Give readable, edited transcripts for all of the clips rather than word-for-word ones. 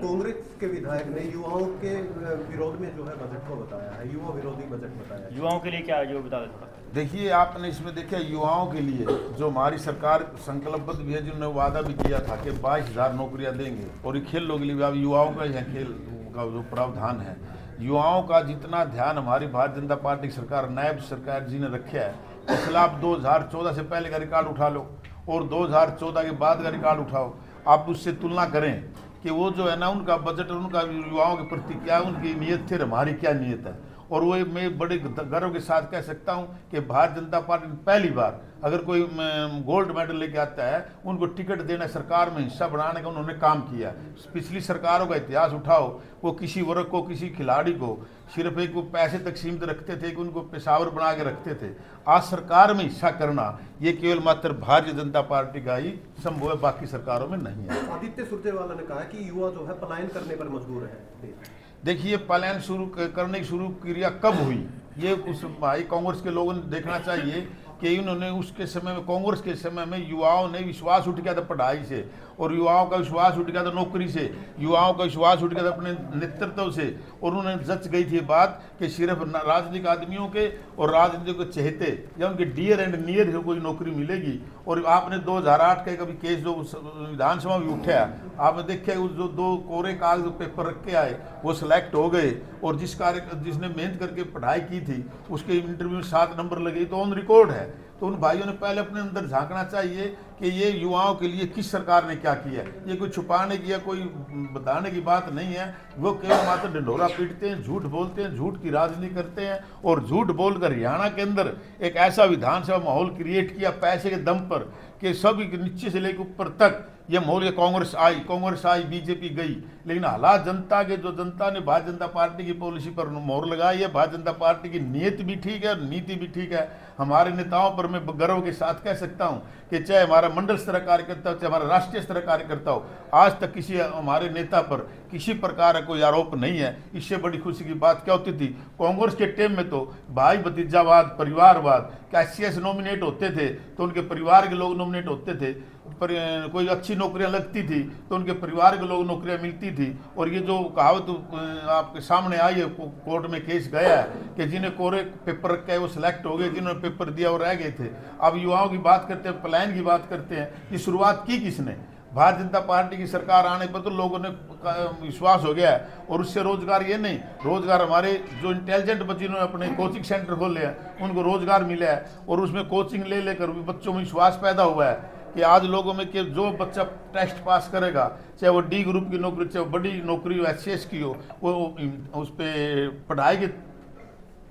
कांग्रेस के विधायक ने युवाओं के विरोध में जो है बजट को बताया है, युवा विरोधी बजट बताया है। युवाओं के लिए क्या है, जो बता दें थोड़ा। देखिए, आपने इसमें देखा युवाओं के लिए जो हमारी सरकार संकल्पबद्ध भी है, जिन्होंने वादा भी किया था कि 22,000 नौकरियां देंगे, और ये खेलों के लिए भी अब युवाओं का यह खेल का जो प्रावधान है, युवाओं का जितना ध्यान हमारी भारतीय जनता पार्टी सरकार, नायब सरकार जी ने रखा है, पिछला आप 2014 से पहले का रिकॉर्ड उठा लो और 2014 के बाद का रिकॉर्ड उठाओ, आप उससे तुलना करें कि वो जो है ना, उनका बजट, उनका युवाओं के प्रति क्या उनकी नीयत थी, हमारी क्या नीयत है। और वो मैं बड़े गर्व के साथ कह सकता हूं कि भारतीय जनता पार्टी ने पहली बार अगर कोई गोल्ड मेडल लेके आता है, उनको टिकट देना, सरकार में हिस्सा बढ़ाने का उन्होंने काम किया। पिछली सरकारों का इतिहास उठाओ, वो किसी वर्ग को, किसी खिलाड़ी को सिर्फ एक वो पैसे तक सीमित रखते थे कि उनको पेशावर बना के रखते थे। आज सरकार में हिस्सा करना ये केवल मात्र भारतीय जनता पार्टी का ही संभव है, बाकी सरकारों में नहीं है। आदित्य सुरजेवाला ने कहा कि युवा जो है पलायन करने पर मजबूर है। देखिए, पलायन शुरू करने की शुरू क्रिया कब हुई, ये उस भाई कांग्रेस के लोगों ने देखना चाहिए कि इन्होंने उसके समय में, कांग्रेस के समय में युवाओं ने विश्वास उठ गया था पढ़ाई से, और युवाओं का विश्वास उठ गया था नौकरी से, युवाओं का विश्वास उठ गया था अपने नेतृत्व से, और उन्हें जच गई थी बात कि सिर्फ राजनीतिक आदमियों के और राजनीतिक के चहेते या उनके डियर एंड नियर को कोई नौकरी मिलेगी। और आपने 2008 का कभी केस जो विधानसभा में उठा, आपने देखा उस जो 2 कोरे कागज पेपर रख के आए, वो सिलेक्ट हो गए, और जिसने मेहनत करके पढ़ाई की थी उसके इंटरव्यू में 7 नंबर लगे, तो ऑन रिकॉर्ड है। तो उन भाइयों ने पहले अपने अंदर झांकना चाहिए कि ये युवाओं के लिए किस सरकार ने क्या किया है। ये कोई छुपाने की या कोई बताने की बात नहीं है, वो केवल मात्र ढिंढोरा पीटते हैं, झूठ बोलते हैं, झूठ की राजनीति करते हैं, और झूठ बोलकर हरियाणा के अंदर एक ऐसा विधानसभा माहौल क्रिएट किया पैसे के दम पर कि सभी नीचे से लेकर ऊपर तक ये माहौल। ये कांग्रेस आई, बीजेपी गई, लेकिन हालात जनता के, जो जनता ने भारतीय जनता पार्टी की पॉलिसी पर मोहर लगाई है, भारतीय जनता पार्टी की नीयत भी ठीक है और नीति भी ठीक है। हमारे नेताओं पर मैं गर्व के साथ कह सकता हूं कि चाहे हमारा मंडल स्तर कार्यकर्ता हो, चाहे हमारा राष्ट्रीय स्तर कार्यकर्ता हो, आज तक किसी हमारे नेता पर किसी प्रकार का कोई आरोप नहीं है। इससे बड़ी खुशी की बात क्या होती थी, कांग्रेस के टाइम में तो भाई भतीजावाद, परिवारवाद, क्या SC नॉमिनेट होते थे तो उनके परिवार के लोग नॉमिनेट होते थे, पर कोई अच्छी नौकरियां लगती थी तो उनके परिवार के लोग नौकरियां मिलती थी। और ये जो कहावत आपके सामने आई है, कोर्ट में केस गया है कि जिन्हें कोरे पेपर रखे वो सिलेक्ट हो गए, जिन्होंने पेपर दिया वो रह गए थे। अब युवाओं की बात करते हैं, पलायन की बात करते हैं, ये शुरुआत की किसने? भारतीय जनता पार्टी की सरकार आने पर तो लोगों ने विश्वास हो गया है, और उससे रोजगार ये नहीं, रोजगार हमारे जो इंटेलिजेंट बच्चे जिन्होंने अपने कोचिंग सेंटर खोले हैं उनको रोजगार मिला है, और उसमें कोचिंग ले लेकर बच्चों में विश्वास पैदा हुआ है कि आज लोगों में कि जो बच्चा टेस्ट पास करेगा, चाहे वो D ग्रुप की नौकरी, चाहे वो बड़ी नौकरी हो, SCS की हो, वो उस पर पढ़ाई के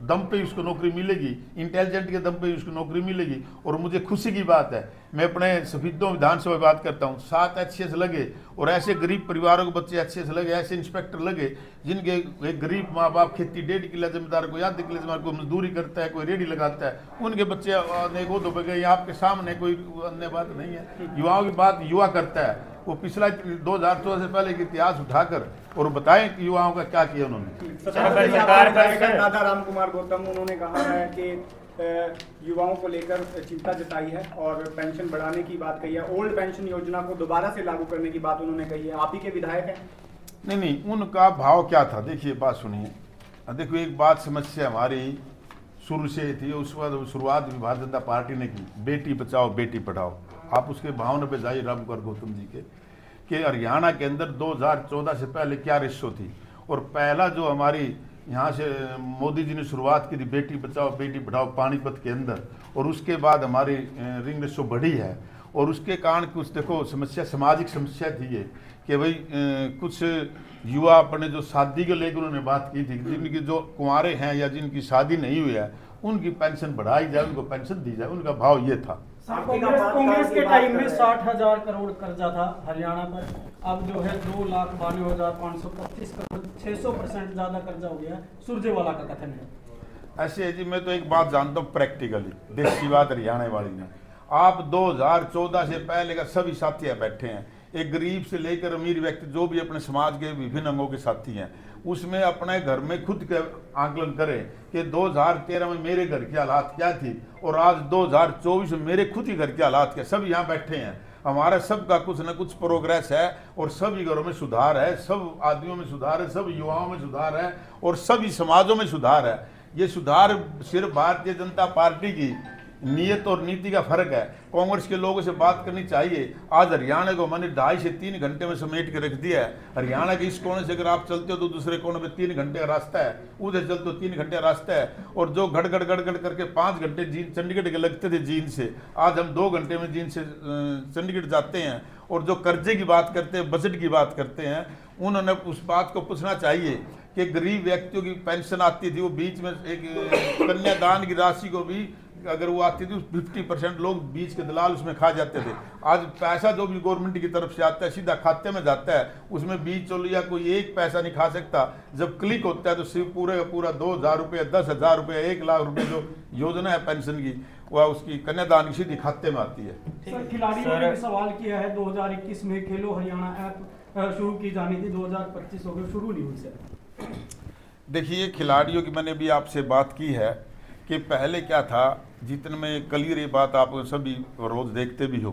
दम पे उसको नौकरी मिलेगी, इंटेलिजेंट के दम पे उसको नौकरी मिलेगी। और मुझे खुशी की बात है, मैं अपने सफीदों विधानसभा में बात करता हूँ, 7 SCS लगे, और ऐसे गरीब परिवारों के बच्चे SCS लगे, ऐसे इंस्पेक्टर लगे जिनके एक गरीब माँ बाप खेती 1.5 किला जमींदार, कोई आधे किले जमींदार, कोई मजदूरी करता है, कोई रेडी लगाता है, उनके बच्चे अनेकों तो गए। आपके सामने कोई अन्य बात नहीं है, युवाओं की बात युवा करता है। वो पिछला 2014 से पहले का इतिहास उठाकर और बताएं कि युवाओं का क्या किया उन्होंने। दादा राम कुमार गौतम, उन्होंने कहा है कि युवाओं को लेकर चिंता जताई है और पेंशन बढ़ाने की बात कही है, ओल्ड पेंशन योजना को दोबारा से लागू करने की बात उन्होंने कही है। आप ही के विधायक हैं। नहीं, उनका भाव क्या था, देखिए बात सुनिए। देखो, एक बात समस्या हमारी शुरू से थी, उसके बाद शुरुआत भी भारतीय जनता पार्टी ने की, बेटी बचाओ बेटी पढ़ाओ। आप उसके भावना पे जाइए राम कुमार गौतम जी के, कि हरियाणा के अंदर 2014 से पहले क्या रेशो थी, और पहला जो हमारी यहाँ से मोदी जी ने शुरुआत की थी बेटी बचाओ बेटी पढ़ाओ पानीपत के अंदर, और उसके बाद हमारी रिंग रेशो बढ़ी है। और उसके कारण कुछ देखो समस्या, सामाजिक समस्या थी ये कि भाई कुछ युवा अपने जो शादी को लेकर उन्होंने बात की थी, जिनकी जो कुंवारे हैं या जिनकी शादी नहीं हुई है उनकी पेंशन बढ़ाई जाए, उनको पेंशन दी जाए, उनका भाव ये था। कांग्रेस के टाइम में 60,000 करोड़ कर्जा था हरियाणा पर, अब जो है 2,92,525 करोड़, 600% ज्यादा कर्जा हो गया। सुरजेवाला का कथन है। ऐसे है जी, मैं तो एक बात जानता हूँ प्रैक्टिकली, देश की बात हरियाणा वाली ने, आप 2014 से पहले का सभी साथी बैठे हैं, एक गरीब से लेकर अमीर व्यक्ति जो भी अपने समाज के विभिन्न अंगों के साथी हैं, उसमें अपने घर में खुद के आकलन करें कि 2013 में मेरे घर की हालात क्या थी और आज 2024 में मेरे खुद ही घर के हालात क्या। सब यहाँ बैठे हैं, हमारा सबका कुछ न कुछ प्रोग्रेस है और सभी घरों में सुधार है, सब आदमियों में सुधार है, सब युवाओं में सुधार है और सभी समाजों में सुधार है। ये सुधार सिर्फ भारतीय जनता पार्टी की नीयत और नीति का फर्क है। कांग्रेस के लोगों से बात करनी चाहिए। आज हरियाणा को मैंने 2.5 से 3 घंटे में समेट के रख दिया है। हरियाणा के इस कोने से अगर आप चलते हो तो दूसरे कोने में 3 घंटे का रास्ता है, उधर चलते हो 3 घंटे का रास्ता है। और जो गड़गड़ करके 5 घंटे चंडीगढ़ के लगते थे जींद से, आज हम 2 घंटे में जींद से चंडीगढ़ जाते हैं। और जो कर्जे की बात करते हैं, बजट की बात करते हैं, उन्होंने उस बात को पूछना चाहिए कि गरीब व्यक्तियों की पेंशन आती थी, वो बीच में एक कन्यादान की राशि को भी अगर वो आती थी 50% लोग बीच के दलाल उसमें खा जाते थे। आज पैसा जो भी गवर्नमेंट की तरफ से आता है सीधा खाते में जाता है, उसमें बीच चोलिया कोई एक पैसा नहीं खा सकता। जब क्लिक होता है तो सिर्फ पूरे का पूरा 2,000 रुपये, 10,000 रुपये, 1 लाख रुपये जो योजना है पेंशन की, वह उसकी कन्यादान की सीधी खाते में आती है। सर, खिलाड़ियों ने भी सवाल किया है 2021 में खेलो हरियाणा ऐप शुरू की जानी थी, 2025 हो गए, शुरू नहीं हुई सर। देखिए, खिलाड़ियों की मैंने भी आपसे बात की है कि पहले क्या था, जितने में क्लियर ये बात आप सभी रोज देखते भी हो,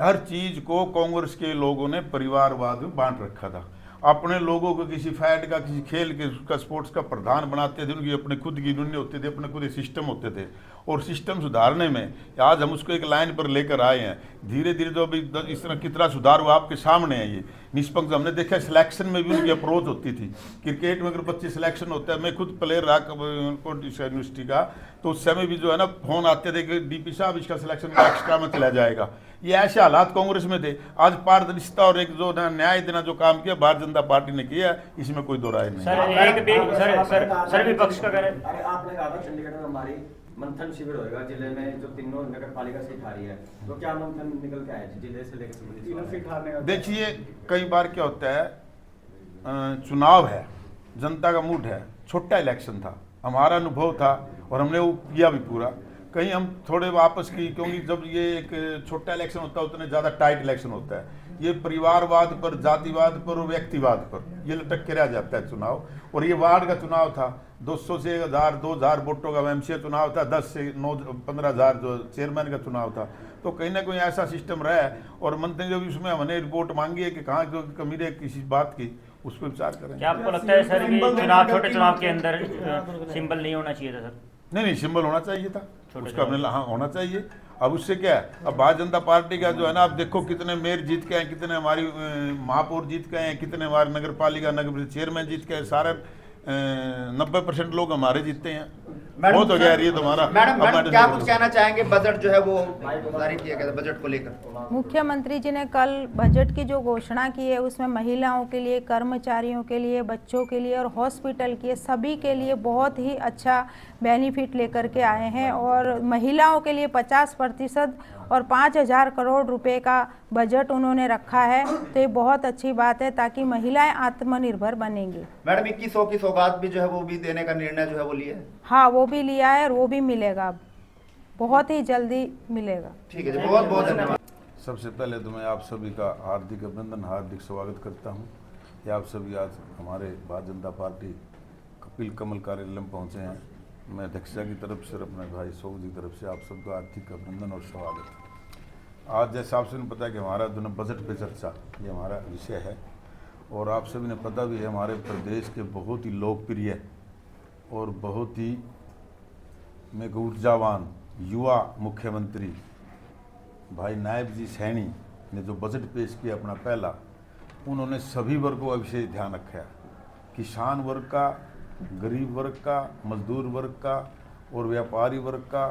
हर चीज को कांग्रेस के लोगों ने परिवारवाद में बांट रखा था। अपने लोगों को किसी फैड का, किसी खेल के का स्पोर्ट्स का प्रधान बनाते थे, उनकी अपने खुद की यूनियन होते थे, अपने खुद सिस्टम होते थे। और सिस्टम सुधारने में आज हम उसको एक लाइन पर लेकर आए हैं। धीरे धीरे तो अभी इस तरह कितना सुधार हुआ आपके सामने है। ये निष्पक्ष हमने देखा, सिलेक्शन में भी उनकी अप्रोच होती थी। क्रिकेट में अगर 25 सिलेक्शन होता है, मैं खुद प्लेयर रहा यूनिवर्सिटी का, तो उस समय भी जो है ना फोन आते थे कि डीपी साहब इसका सिलेक्शन का एक्स्ट्रा में चला जाएगा। ये ऐसे हालात कांग्रेस में थे। आज पारदर्शिता और एक जो न्याय देना जो काम किया भारतीय जनता पार्टी ने किया, इसमें कोई दो राय नहीं। सर विपक्ष का करें। अरे आपने कहा था चंडीगढ़ में हमारी मंथन शिविर होगा जिले में, जो तीनों नगर पालिका सीट आ रही है, तो क्या मंथन निकल के आए जिले से लेकर? देखिए, कई बार क्या होता है, चुनाव है, जनता का मूड है, छोटा इलेक्शन था, हमारा अनुभव था और हमने वो किया भी पूरा। कहीं हम थोड़े वापस की, क्योंकि जब ये एक छोटा इलेक्शन होता है उतने ज़्यादा टाइट इलेक्शन होता है। ये परिवारवाद पर, जातिवाद पर और व्यक्तिवाद पर ये लटक के रह जाता है चुनाव। और ये वार्ड का चुनाव था, 200 से 1,000, 2,000 वोटों का एमसीए चुनाव था, 10 से 15,000 जो चेयरमैन का चुनाव था। तो कहीं ना कहीं ऐसा सिस्टम रहा है। और मंत्री जो उसमें हमने रिपोर्ट मांगी है कि कहाँ जो कमी रहे किसी बात की, उस पर विचार करें। क्या आपको लगता है सर कि चुनाव, छोटे चुनाव के अंदर सिंबल नहीं होना चाहिए था सर? नहीं, सिंबल होना चाहिए था, उसका अपने हाँ होना चाहिए। अब उससे क्या है, अब भारतीय जनता पार्टी का जो है ना, आप देखो कितने मेयर जीत के हैं, कितने हमारी महापौर जीत के हैं, कितने हमारे नगर पालिका नगर चेयरमैन जीत के हैं, सारे 90% लोग हमारे जीतते हैं। बहुत हो गया ये तुम्हारा। मैडम क्या कुछ कहना चाहेंगे? बजट जो है वो जारी किया गया था, बजट को लेकर मुख्यमंत्री जी ने कल बजट की जो घोषणा की है उसमें महिलाओं के लिए, कर्मचारियों के लिए, बच्चों के लिए और हॉस्पिटल के सभी के लिए बहुत ही अच्छा बेनिफिट लेकर के आए हैं। और महिलाओं के लिए 50% और 5,000 करोड़ रुपए का बजट उन्होंने रखा है, तो ये बहुत अच्छी बात है ताकि महिलाएं आत्मनिर्भर बनेंगी। मैडम 2100 की सौगात भी जो है वो भी देने का निर्णय जो है वो लिया है? हाँ, वो भी लिया है और वो भी मिलेगा, बहुत ही जल्दी मिलेगा। ठीक है जी, बहुत बहुत धन्यवाद। सबसे पहले तो मैं आप सभी का हार्दिक अभिनंदन, हार्दिक स्वागत करता हूँ कि आप सभी आज हमारे भारतीय जनता पार्टी कपिल कमल कार्यालय में पहुँचे हैं। मैं अध्यक्षा की तरफ से, अपने भाई सोग जी की तरफ से आप सबका हार्दिक अभिनंदन और स्वागत। आज जैसा आप सभी पता है कि हमारा दोनों बजट पे चर्चा ये हमारा विषय है और आप सभी ने पता भी है हमारे प्रदेश के बहुत ही लोकप्रिय और बहुत ही ऊर्जावान युवा मुख्यमंत्री भाई नायब जी सैनी ने जो बजट पेश किया अपना पहला, उन्होंने सभी वर्गों का विशेष ध्यान रखा है। किसान वर्ग का, गरीब वर्ग का, मजदूर वर्ग का और व्यापारी वर्ग का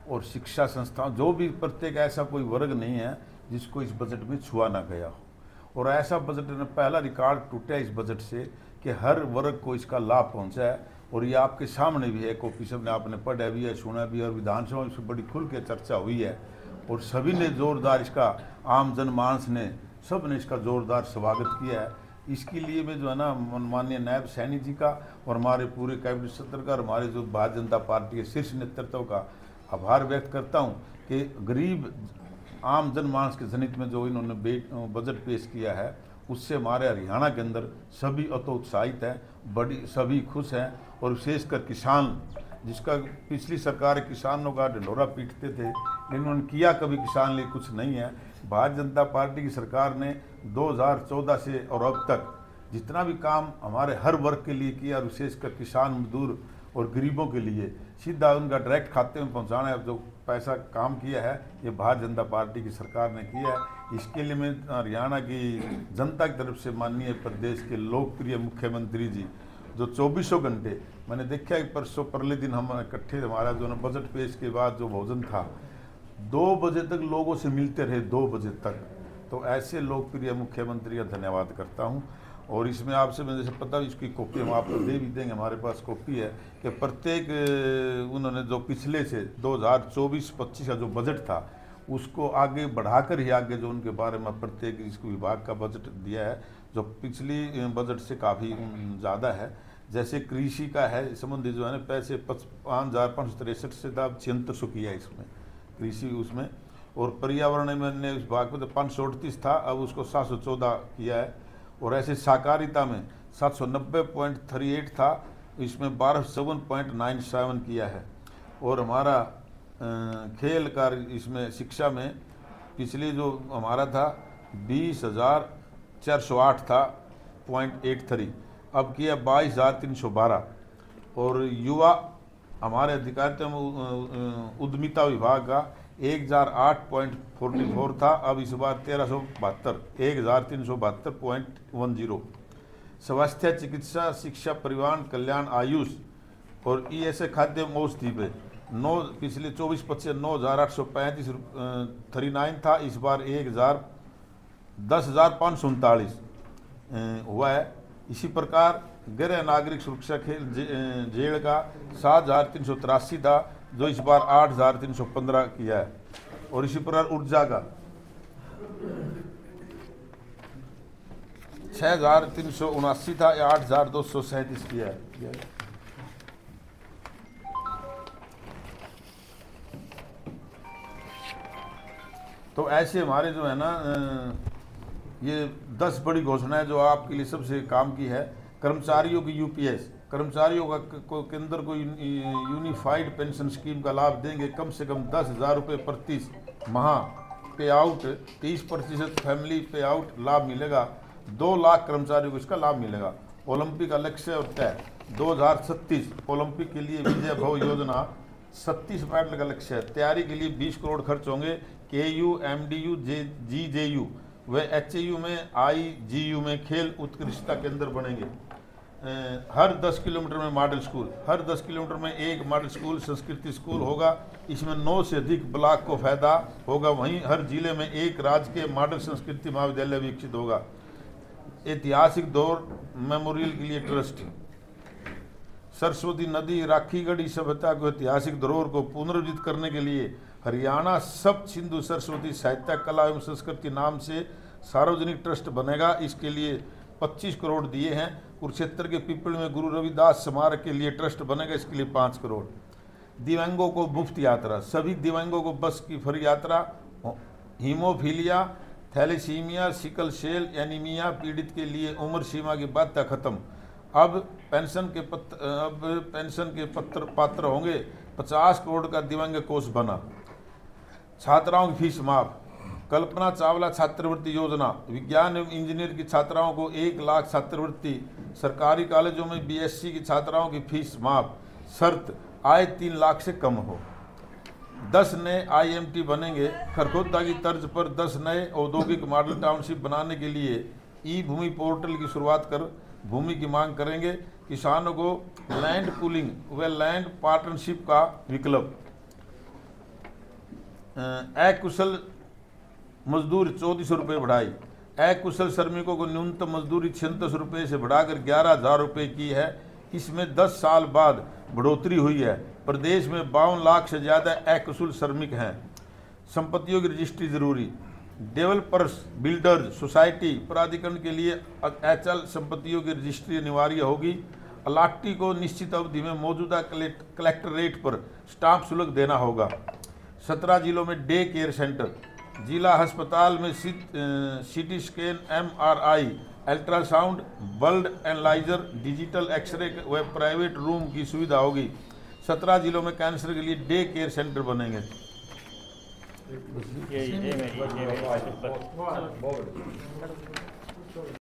और शिक्षा संस्थान, जो भी प्रत्येक ऐसा कोई वर्ग नहीं है जिसको इस बजट में छुआ ना गया हो। और ऐसा बजट ने पहला रिकॉर्ड टूटा इस बजट से कि हर वर्ग को इसका लाभ पहुंचा है। और ये आपके सामने भी है, कॉपी सबने आपने पढ़ा भी है, सुना भी है और विधानसभा में इसकी बड़ी खुल के चर्चा हुई है और सभी ने जोरदार इसका, आम जनमानस ने, सब ने इसका जोरदार स्वागत किया है। इसके लिए मैं जो है ना माननीय नायब सैनी जी का और हमारे पूरे कैबिनेट सत्र का और हमारे जो भारतीय जनता पार्टी के शीर्ष नेतृत्व का आभार व्यक्त करता हूं कि गरीब आम जनमानस के जनित में जो इन्होंने बजट पेश किया है उससे हमारे हरियाणा के अंदर सभी उत्साहित हैं, बड़ी सभी खुश हैं। और विशेषकर किसान, जिसका पिछली सरकार किसानों का ढिंढोरा पीटते थे लेकिन उन्होंने किया कभी किसान लिए कुछ नहीं है, भारतीय जनता पार्टी की सरकार ने 2014 से और अब तक जितना भी काम हमारे हर वर्ग के लिए किया, विशेषकर किसान, मजदूर और गरीबों के लिए सीधा उनका डायरेक्ट खाते में पहुंचाना है, जो पैसा काम किया है ये भारतीय जनता पार्टी की सरकार ने किया है। इसके लिए मैं हरियाणा की जनता की तरफ से माननीय प्रदेश के लोकप्रिय मुख्यमंत्री जी, जो 24 घंटे मैंने देखा कि परसों परले दिन हम इकट्ठे, हमारा जो बजट पेश के बाद जो भोजन था 2 बजे तक लोगों से मिलते रहे, 2 बजे तक। तो ऐसे लोकप्रिय मुख्यमंत्री का धन्यवाद करता हूं। और इसमें आपसे मैं जैसे पता, इसकी कॉपी हम आपको दे भी देंगे, हमारे पास कॉपी है कि प्रत्येक उन्होंने जो पिछले से 2024-25 का जो बजट था उसको आगे बढ़ाकर ही आगे जो उनके बारे में प्रत्येक इसको विभाग का बजट दिया है, जो पिछली बजट से काफ़ी ज़्यादा है। जैसे कृषि का है संबंधी जो है ना पैसे 5,563 से अब 7600 किया इसमें कृषि उसमें। और पर्यावरण में उस भाग में तो 538 था, अब उसको 714 किया है। और ऐसे सहकारिता में 790.38 था, इसमें 1257.97 किया है। और हमारा खेल का इसमें शिक्षा में पिछले जो हमारा था 20,408 था 0.83, अब किया 22,312। और युवा हमारे अधिकारिता उद्यमिता विभाग का 1008.44 था, अब इस बार 1372 स्वास्थ्य, चिकित्सा, शिक्षा, परिवहन, कल्याण, आयुष और ESA खाद्य औषधि पे पिछले 24-25 9,835 था, इस बार 10,539 हुआ है। इसी प्रकार गृह नागरिक सुरक्षा खेल जेल का 7,383 था, जो इस बार 8,315 किया है। और इसी प्रकार ऊर्जा का 6,379 था, 8,237 किया है। तो ऐसे हमारे जो है ना ये 10 बड़ी घोषणाएं जो आपके लिए सबसे काम की है। कर्मचारियों की UPS, कर्मचारियों का के अंदर कोई यूनिफाइड पेंशन स्कीम का लाभ देंगे, कम से कम 10,000 रुपये प्रति माह पे आउट, 30% फैमिली पे आउट लाभ मिलेगा। 2 लाख कर्मचारियों को इसका लाभ मिलेगा। ओलंपिक का लक्ष्य और तय 2036 ओलंपिक के लिए विजय भव योजना 37 मेडल का लक्ष्य है। तैयारी के लिए 20 करोड़ खर्च होंगे। KU, MDU, GJU व HAU में IGU में खेल उत्कृष्टता केंद्र बनेंगे। हर 10 किलोमीटर में मॉडल स्कूल, हर 10 किलोमीटर में एक मॉडल स्कूल संस्कृति स्कूल होगा। इसमें 9 से अधिक ब्लॉक को फायदा होगा। वहीं हर जिले में एक राजकीय मॉडल संस्कृति महाविद्यालय विकसित होगा। ऐतिहासिक दौर मेमोरियल के लिए ट्रस्ट, सरस्वती नदी राखीगढ़ी सभ्यता को ऐतिहासिक धरोहर को पुनर्जीवित करने के लिए हरियाणा सप्त सिंधु सरस्वती साहित्य कला एवं संस्कृति नाम से सार्वजनिक ट्रस्ट बनेगा। इसके लिए 25 करोड़ दिए हैं। कुरुक्षेत्र के पिपल में गुरु रविदास स्मारक के लिए ट्रस्ट बनेगा, इसके लिए 5 करोड़। दिव्यांगों को मुफ्त यात्रा, सभी दिव्यांगों को बस की फ्री यात्रा। Haemophilia, thalassaemia, sickle cell anaemia पीड़ित के लिए उम्र सीमा की बाध्यता खत्म। अब पेंशन के पत्र पात्र होंगे। 50 करोड़ का दिव्यांग कोष बना। छात्राओं की फीस माफ। कल्पना चावला छात्रवृत्ति योजना, विज्ञान एवं इंजीनियर की छात्राओं को 1 लाख छात्रवृत्ति। सरकारी कॉलेजों में BSc की छात्राओं की फीस माफ, शर्त आय 3 लाख से कम हो। 10 नए IMT बनेंगे। खरखोदा की तर्ज पर 10 नए औद्योगिक मॉडल टाउनशिप बनाने के लिए ई-भूमि पोर्टल की शुरुआत कर भूमि की मांग करेंगे। किसानों को लैंड पूलिंग व लैंड पार्टनरशिप का विकल्प। अकुशल मजदूर 2400 रुपये बढ़ाई। अकुशल श्रमिकों को न्यूनतम मजदूरी 3600 रुपये से बढ़ाकर 11,000 रुपये की है। इसमें 10 साल बाद बढ़ोतरी हुई है। प्रदेश में 52 लाख से ज़्यादा अकुशल श्रमिक हैं। संपत्तियों की रजिस्ट्री जरूरी। डेवलपर्स बिल्डर्स सोसाइटी प्राधिकरण के लिए अचल संपत्तियों की रजिस्ट्री अनिवार्य होगी। अलाटी को निश्चित अवधि में मौजूदा कलेक्टर रेट पर स्टाम्प शुल्क देना होगा। 17 जिलों में डे केयर सेंटर। जिला अस्पताल में CT scan, MRI, ultrasound, blood analyser, digital X-ray व प्राइवेट रूम की सुविधा होगी। 17 जिलों में कैंसर के लिए डे केयर सेंटर बनेंगे। ये मेरी